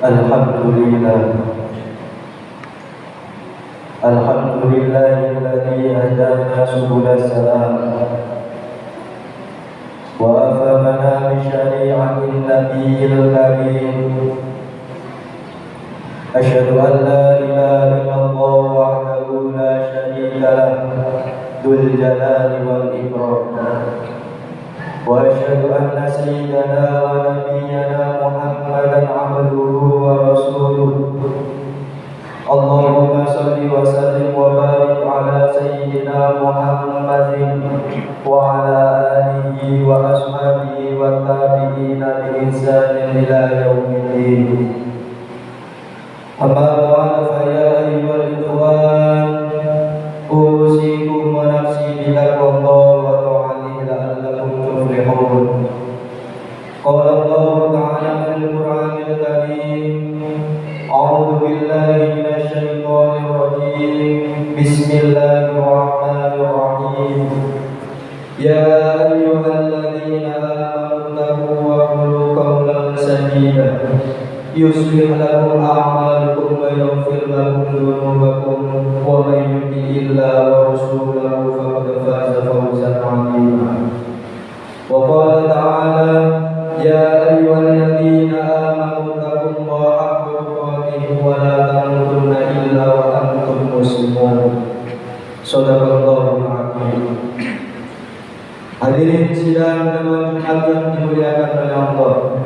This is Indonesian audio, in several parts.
Alhamdulillah Alhamdulillahilladzi hadana subula salam wa afamana bi syari'atin nabiyil karim. Asyhadu an la ilaha illallah wahdahu la syarika lah dzul jalali wal ikram. Wa asyhadu anna sayyidana wa nabiyyana Muhammadan abduhu wa rasuluh. Allahumma salli wa sallim wa barik ala sayyidina Muhammadin wa ala alihi wa ashabihi wa tabi'ina bi ihsanin ila yaumiddin. Amma ba'du fa ya ayyuhal ikhwan, usikum wa nafsi bittaqwallahi wa ta'atihi la'allakum tuflihun. Qala Allah ta'ala fil Qur'anil Karim, a'udzu billahi minasy syaithanir rajim. Bismillahirrahmanirrahim. Ya ayyuhalladzina amanu taqu wa qulu qawlan sadida yuslih lakum a'malakum wa yaghfir lakum dhunubakum wa may yuti'illaha wa rasulahu faqad faza fawzan 'azima. Wa qala ta'ala ya ayyuhalladzina amanu taqullaha haqqa tuqatih wa la tamutunna illa wa antum muslimun. Shadaqallahul 'azim. Hadirin sidang jemaah Jumat yang dimuliakan oleh Allah.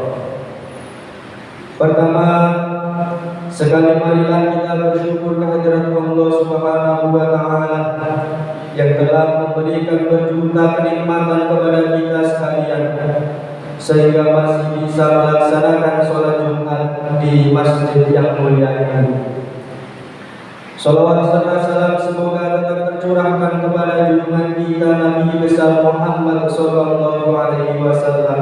Pertama sekali marilah kita bersyukur kehadirat Allah Subhanahu wa Ta'ala yang telah memberikan berjuta kenikmatan kepada kita sekalian, sehingga masih bisa melaksanakan sholat Jumat di masjid yang mulia ini. Salawat serta salam semoga tetap tercurahkan kepada junjungan kita Nabi besar Muhammad sallallahu alaihi wasallam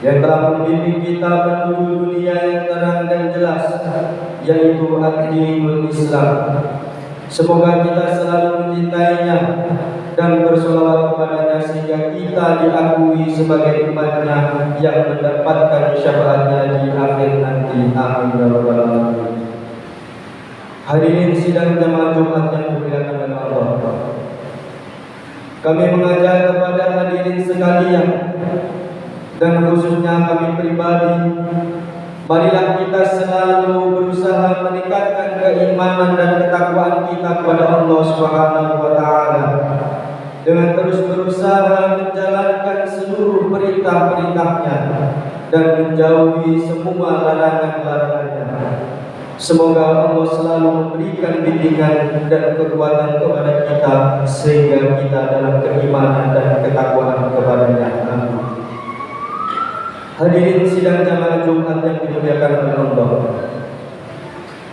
yang telah membimbing kita menuju dunia yang terang dan jelas, yaitu ad-dinul Islam. Semoga kita selalu mencintainya dan bersolawat kepadanya sehingga kita diakui sebagai umatnya yang mendapatkan syafaatnya di akhir nanti. Amin ya rabbal alamin. Hadirin sidang jemaah Jumat yang dimuliakan oleh Allah, kami mengajak kepada hadirin sekalian dan khususnya kami pribadi, marilah kita selalu berusaha meningkatkan keimanan dan ketakwaan kita kepada Allah Subhanahu wa Ta'ala dengan terus berusaha menjalankan seluruh perintah-perintahnya dan menjauhi semua larangan-larangannya. Semoga Allah selalu memberikan bimbingan dan kekuatan kepada kita sehingga kita dalam keimanan dan ketakwaan kepada-Nya. Amin. Hadirin sidang jamaah Jumat yang dimuliakan oleh Allah,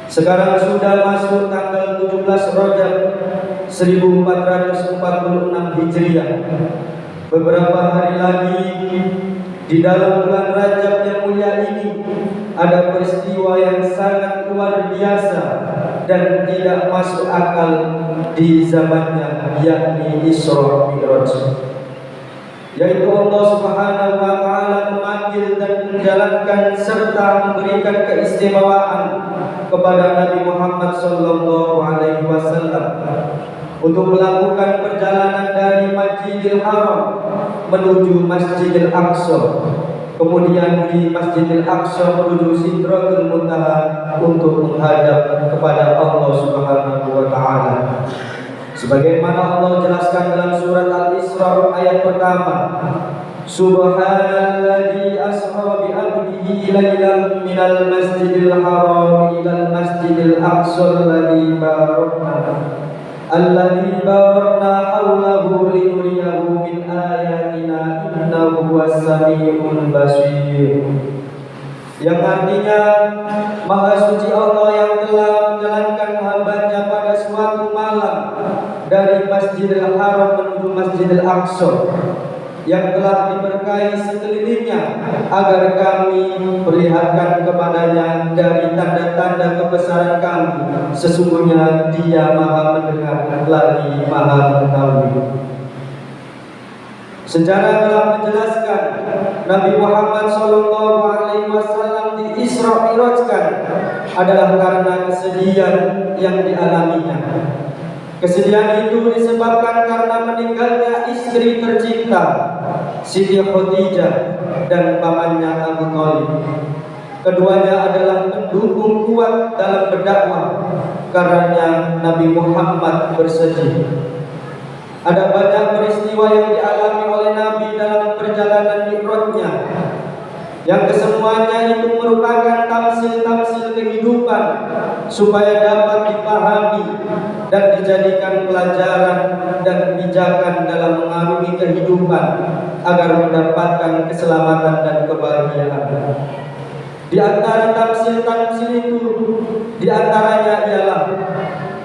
sekarang sudah masuk tanggal 17 Rajab 1446 Hijriah. Beberapa hari lagi di dalam bulan Rajab yang mulia ini ada peristiwa yang sangat luar biasa dan tidak masuk akal di zamannya, yakni Isra Mi'raj, yaitu Allah Subhanahu wa Ta'ala memanggil dan menjalankan serta memberikan keistimewaan kepada Nabi Muhammad sallallahu alaihi wasallam untuk melakukan perjalanan dari Masjidil Haram menuju Masjidil Aqsa, kemudian di Masjidil Aqsa menuju Sidratul Muntaha untuk menghadap kepada Allah Subhanahu wa Ta'ala. Sebagaimana Allah jelaskan dalam surat Al-Isra ayat pertama, Subhanalladzi asra bi 'abdihi lailan minal masjidil haram ilal masjidil aqsa alladzi barakna hawlahu linuriyahu min ayatina innahu was-sami'ul basir. Yang artinya, Maha Suci Allah yang telah menjalankan hamba-Nya pada suatu malam dari Masjidil Haram menuju Masjidil Aqsa yang telah diberkahi sekelilingnya, agar kami perlihatkan kepadanya dari tanda-tanda kebesaran kami. Sesungguhnya Dia Maha mendengar lagi Maha mengetahui. Sejarah telah menjelaskan Nabi Muhammad SAW di Isra Mi'rajkan adalah karena kesedihan yang dialaminya. Kesedihan itu disebabkan karena meninggalnya istri tercinta Siti Khadijah dan pamannya Abu Thalib. Keduanya adalah pendukung kuat dalam berdakwah, karenanya Nabi Muhammad bersedih. Ada banyak peristiwa yang dialami oleh Nabi dalam perjalanan mi'rajnya, yang kesemuanya itu merupakan tamsil-tamsil kehidupan supaya dapat dipahami dan dijadikan pelajaran dan pijakan dalam mengarungi kehidupan agar mendapatkan keselamatan dan kebahagiaan. Di antara tamsil-tamsil itu, di antaranya ialah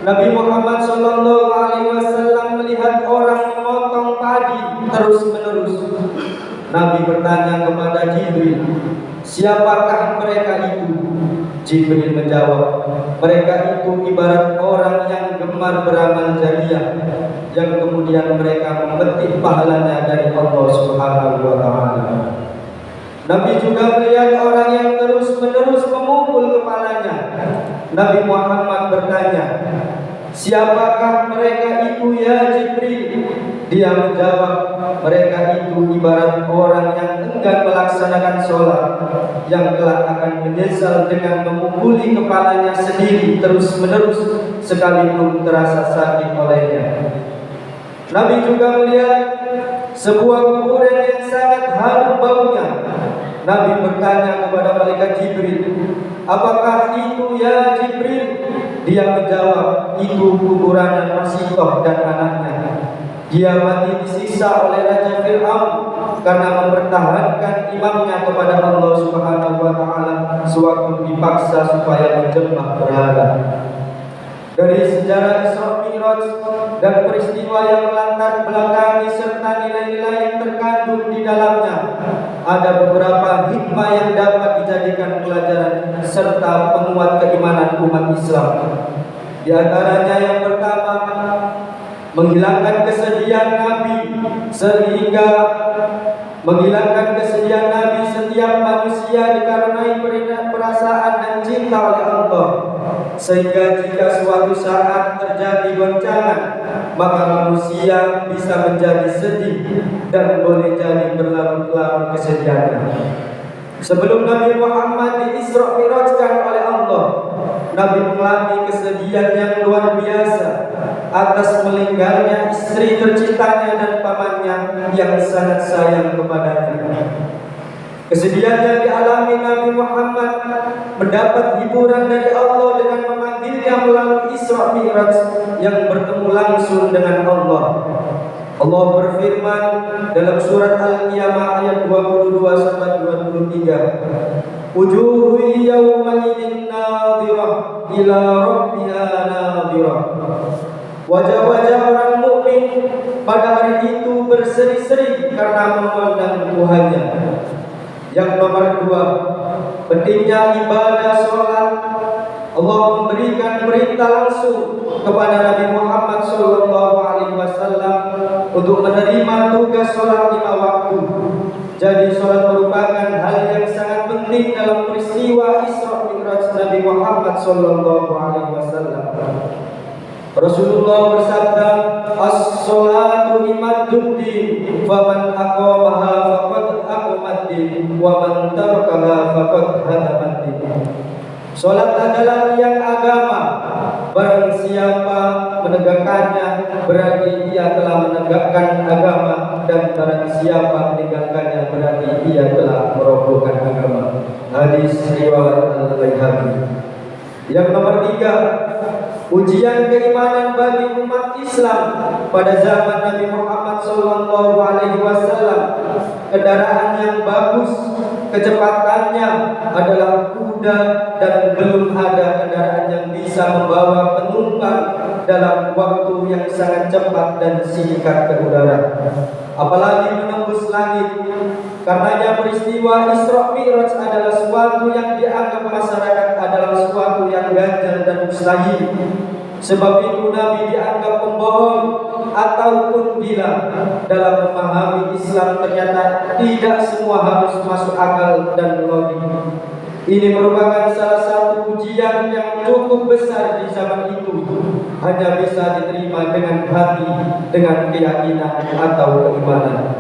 Nabi Muhammad SAW melihat orang memotong padi terus-menerus. Nabi bertanya kepada Jibril, "Siapakah mereka itu?" Jibril menjawab, "Mereka itu ibarat orang yang gemar beramal jariah, yang kemudian mereka memetik pahalanya dari Allah Subhanahu wa Ta'ala." Nabi juga melihat orang yang terus-menerus memukul kepalanya. Nabi Muhammad bertanya, "Siapakah mereka itu ya Jibril?" Dia menjawab, "Mereka itu ibarat orang yang enggan melaksanakan sholat, yang kelak akan menyesal dengan memukuli kepalanya sendiri terus-menerus sekalipun terasa sakit olehnya." Nabi juga melihat sebuah kuburan yang sangat harum baunya. Nabi bertanya kepada malaikat Jibril, "Apakah itu ya Jibril?" Dia menjawab, "Itu kuburan Masitoh dan anaknya. Dia mati disiksa oleh Raja Fir'aun karena mempertahankan imamnya kepada Allah Subhanahu wa Ta'ala sewaktu dipaksa supaya menyembah berhala." Dari sejarah Isra Mi'raj dan peristiwa yang melatar belakangi serta nilai-nilai yang terkandung di dalamnya, ada beberapa hikmah yang dapat dijadikan pelajaran serta penguat keimanan umat Islam. Di antaranya yang pertama, menghilangkan kesedihan Nabi setiap manusia dikarenai perasaan dan cinta oleh Allah, sehingga jika suatu saat terjadi goncangan, maka manusia bisa menjadi sedih dan boleh jadi berlarut-larut kesedihannya. Sebelum Nabi Muhammad di Isra Mi'rajkan oleh Allah, Nabi mengalami kesedihan yang luar biasa atas meninggalnya istri tercintanya dan pamannya yang sangat sayang kepadanya. Kesedihan yang dialami Nabi Muhammad mendapat hiburan dari Allah dengan memanggilnya melalui Isra Mi'raj yang bertemu langsung dengan Allah. Allah berfirman dalam surat Al-Qiyamah ayat 22 sampai 23, "Wujuhu yawma idzin nadhirah ila rabbiha nadhirah." Wajah-wajah orang mukmin pada hari itu berseri-seri karena memandang Tuhannya. Yang nomor 2, pentingnya ibadah sholat. Allah memberikan perintah langsung kepada Nabi Muhammad SAW untuk menerima tugas sholat 5 waktu. Jadi sholat merupakan hal yang sangat penting dalam peristiwa Isra Mi'raj Nabi Muhammad SAW. Rasulullah bersabda, "As-sholatu imaduddin, faman aqamaha faqad aqamaddin, wa man tarakaha faqad hadamaddin." Sholat adalah tiang agama. Barang siapa menegakkannya, berarti ia telah menegakkan agama, dan barang siapa meninggalkannya, berarti ia telah merobohkan agama. Hadis riwayat Al-Baihaqi. Yang nomor 3, ujian keimanan bagi umat Islam pada zaman Nabi Muhammad SAW. Kendaraan yang bagus, kecepatannya adalah kuda, dan belum ada kendaraan yang bisa membawa penumpang dalam waktu yang sangat cepat dan singkat ke udara, apalagi menembus langit. Karenanya peristiwa Isra Mi'raj adalah suatu yang dianggap masyarakat adalah suatu yang ganjil dan mustahil. Sebab itu Nabi dianggap pembohong ataupun bila dalam memahami Islam ternyata tidak semua harus masuk akal dan logik. Ini merupakan salah satu ujian yang cukup besar di zaman itu, hanya bisa diterima dengan hati, dengan keyakinan atau keimanan.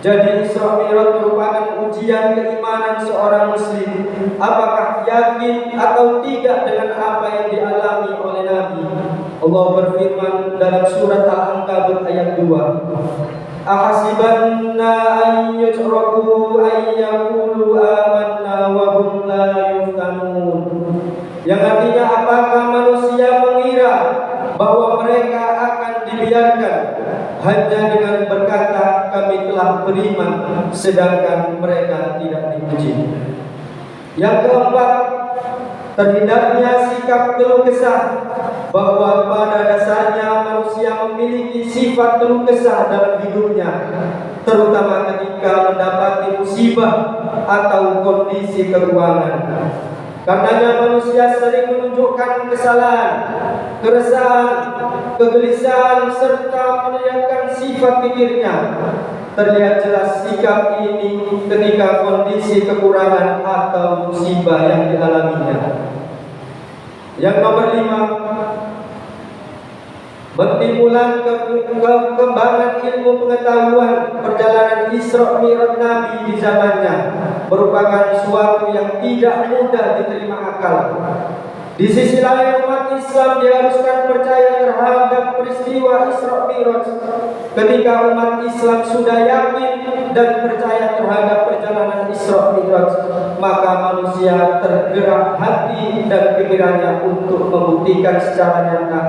Jadi Isra Mi'raj merupakan ujian keimanan seorang muslim, apakah yakin atau tidak dengan apa yang dialami oleh Nabi. Allah berfirman dalam surat Al-Ankabut ayat 2, ahasibanna an yujraku an yaqulu amanna wa hum la yuftanun. Yang artinya, apakah manusia mengira bahwa mereka akan dibiarkan hanya dengan berkata kami telah beriman sedangkan mereka tidak diuji. Yang keempat, terhindarnya sikap keluh kesah, bahwa pada dasarnya manusia memiliki sifat keluh kesah dalam hidupnya, terutama ketika mendapati musibah atau kondisi keuangan. Karenanya manusia sering menunjukkan kesalahan, keresahan, kegelisahan serta meneriakkan sifat pikirnya. Terlihat jelas sikap ini ketika kondisi kekurangan atau musibah yang dialaminya. Yang nomor 5, bertimbulan kekembangan ilmu pengetahuan perjalanan Isra Mi'raj Nabi di zamannya merupakan suatu yang tidak mudah diterima akal. Di sisi lain, umat Islam diharuskan percaya terhadap peristiwa Isra Mi'raj. Ketika umat Islam sudah yakin dan percaya terhadap perjalanan Isra Mi'raj, maka manusia tergerak hati dan pikirannya untuk membuktikan secara nyata,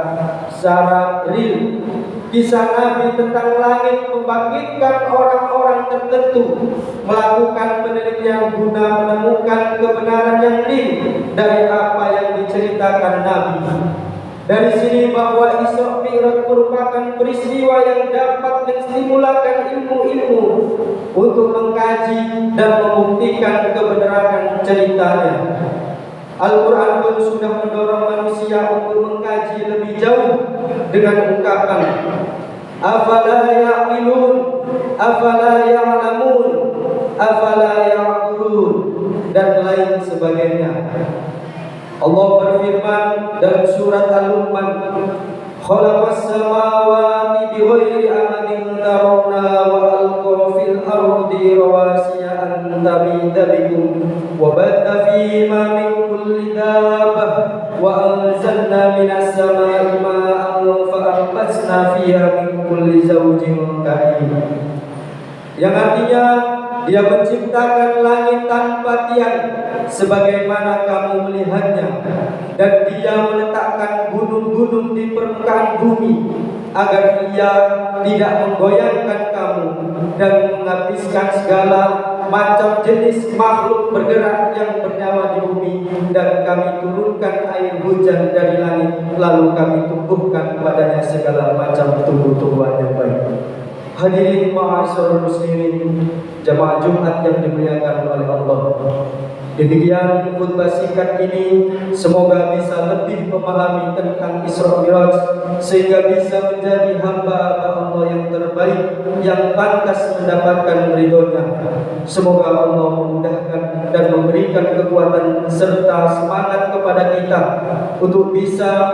secara real, kisah Nabi tentang langit membangkitkan orang-orang tertentu, melakukan penelitian guna menemukan kebenaran yang real dari apa yang diceritakan Nabi. Dari sini bahwa Isra Mi'raj merupakan peristiwa yang dapat menstimulkan ilmu-ilmu untuk mengkaji dan membuktikan kebenaran ceritanya. Al-Quran pun sudah mendorong manusia untuk mengkaji lebih jauh dengan ungkapan afala ya'qilun, afala ya'lamun, afala ya'qulun, dan lain sebagainya. Allah berfirman dalam surat Al-Luqman, khalaqas samawati bighairi amadin tarawna wa alqa fil ardi rawasiya an tamida bikum wa batha fima min kulli dabbah wa anzalna minas samai ma'an fa anbatna fiha min kulli zawjin karim. Yang artinya, Dia menciptakan langit tanpa tiang sebagaimana kamu melihatnya, dan Dia meletakkan gunung-gunung di permukaan bumi agar Ia tidak menggoyangkan kamu dan menghabiskan segala macam jenis makhluk bergerak yang bernyawa di bumi, dan kami turunkan air hujan dari langit lalu kami tumbuhkan padanya segala macam tumbuh-tumbuhan yang baik. Hadirin ma'asyiral muslimin, jamaah Jumat yang dimuliakan oleh Allah. Demikian khutbah singkat ini semoga bisa lebih memahami tentang Isra Mi'raj sehingga bisa menjadi hamba Allah yang terbaik yang pantas mendapatkan ridhonya. Semoga Allah memudahkan dan memberikan kekuatan serta semangat kepada kita untuk bisa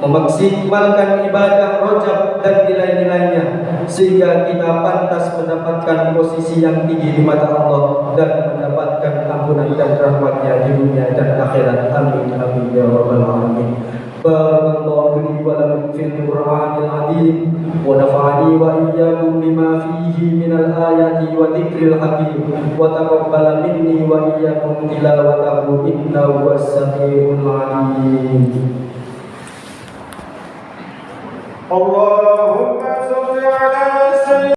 memaksimalkan ibadah Rajab dan nilai-nilainya sehingga kita pantas mendapatkan posisi yang tinggi di mata Allah dan mendapatkan ampunan dan rahmatnya di dunia dan akhirat. Amin amin ya rabbal alamin. Barakallahu li wa lakum fil Qur'anil azim wa nafa'ani wa iyyakum bima fihi minal ayati wa dzikril hakim wa taqabbal minni wa iyyakum tilawatahu innahu was-sami'ul 'alim. Allahumma shalli ala